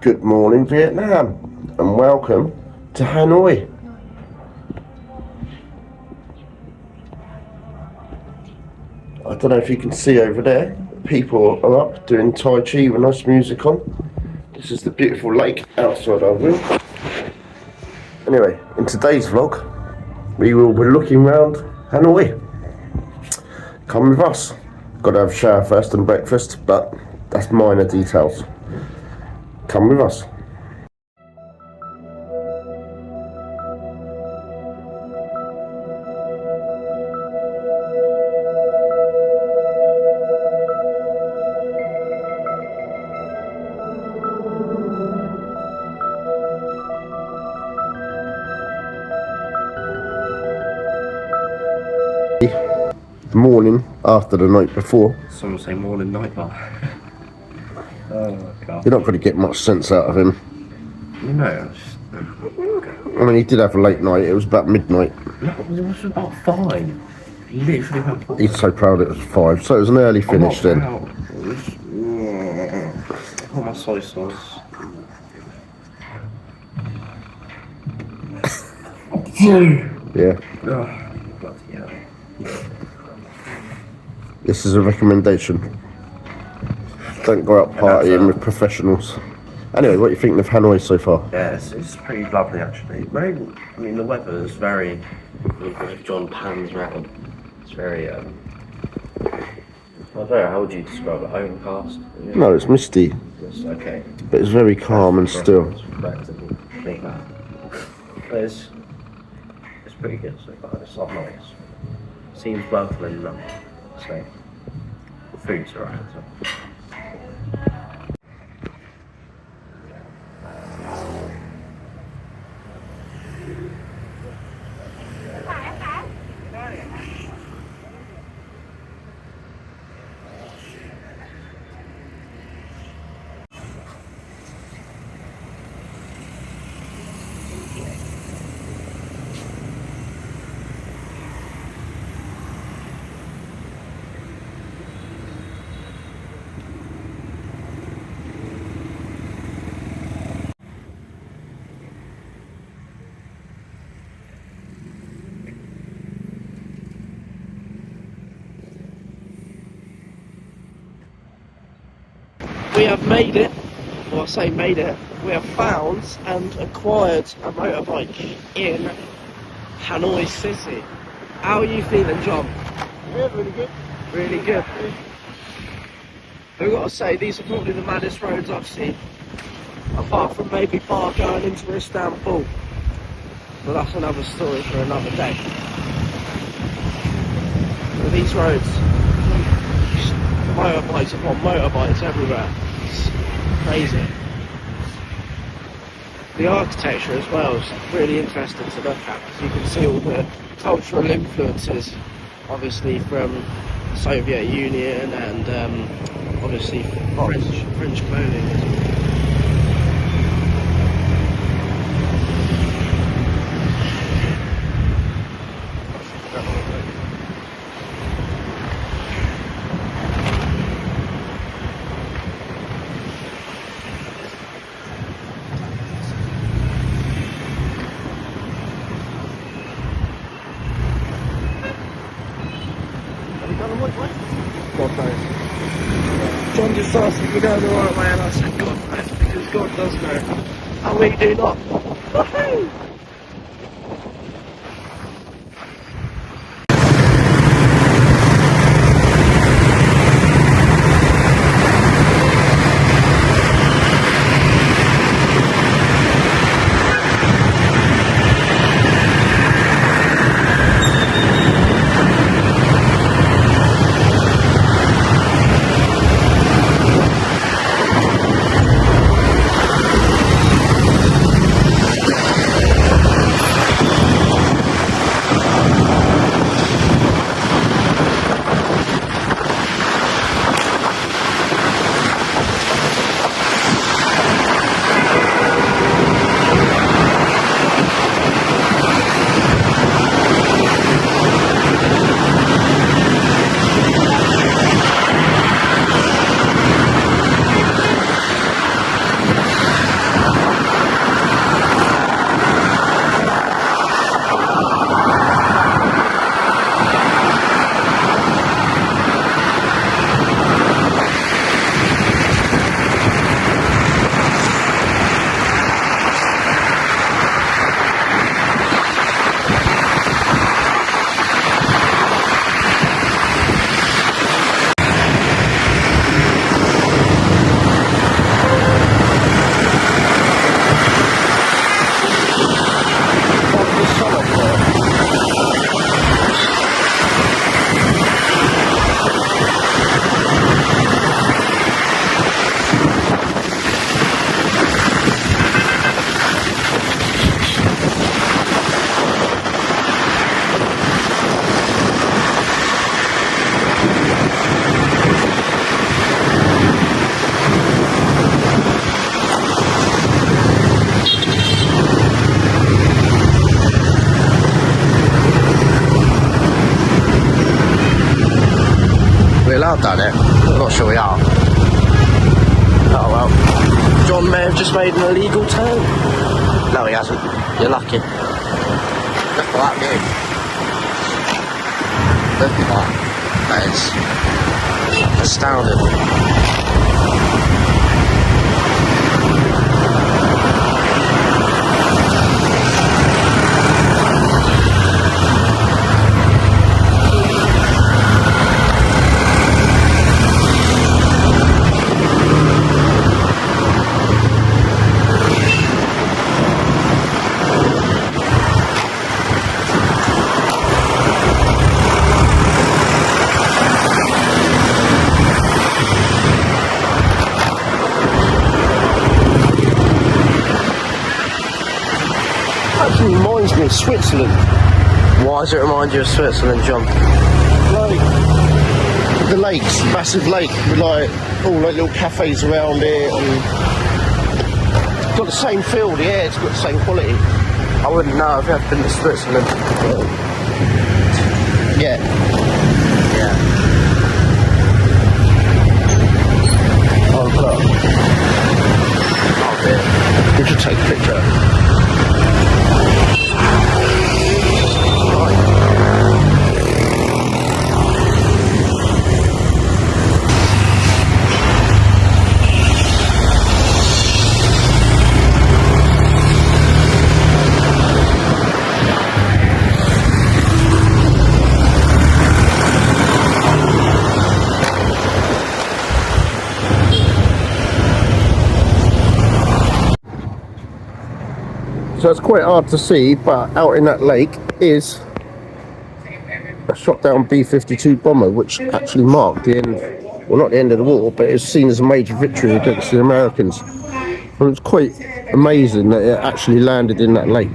Good morning, Vietnam, and welcome to Hanoi. I don't know if you can see over there, people are up doing Tai Chi with nice music on. This is the beautiful lake outside our room. Anyway, in today's vlog, we will be looking around Hanoi. Come with us. Got to have a shower first and breakfast, but that's minor details. Come with us. The morning after the night before. Some say morning, night bar. Oh god. You're not going to get much sense out of him. No, I mean, he did have a late night. It was about midnight. no, it was about 5. Literally about 4. He's so proud it was 5. So it was an early finish then. Oh, my soy sauce. Yeah. Oh, bloody hell. This is a recommendation. Don't go out partying with professionals. Anyway, what are you thinking of Hanoi so far? Yeah, it's pretty lovely actually. I mean, the weather is very. If John pans around, it's very. I don't know, how would you describe it? Overcast? Yeah. No, it's misty. It's okay. But it's very calm and still. It's reflectable. Think that. But it's pretty good so far. It's not nice. Seems well cleaned enough. So the food's alright. So. We have made it, or I say made it, we have found and acquired a motorbike in Hanoi City. How are you feeling, John? Yeah, really good. Really good. I've got to say, these are probably the maddest roads I've seen, apart from maybe bar going into Istanbul. But that's another story for another day. But these roads, motorbikes upon motorbikes everywhere. It's crazy. The architecture as well is really interesting to look at, because you can see all the cultural influences, obviously from the Soviet Union and obviously French clothing as well. God knows. John just asked if we're going the right way, and I said God knows, because God does know, and we do not. Woohoo! have done it. I'm not sure we are. Oh well. John may have just made an illegal turn. No, he hasn't. You're lucky. Look at that view. Look at that. That is astounding. Actually reminds me of Switzerland. Why does it remind you of Switzerland, John? Like the lakes, massive lake with like all like little cafes around it, and it's got the same feel. The air's got the same quality. I wouldn't know if I've been to Switzerland. Yeah. Yeah. Oh look, Oh dear. we should take a picture. So it's quite hard to see, but out in that lake is a shot down B52 Bomber, which actually marked the end, well not the end of the war, but it's seen as a major victory against the Americans. And it's quite amazing that it actually landed in that lake.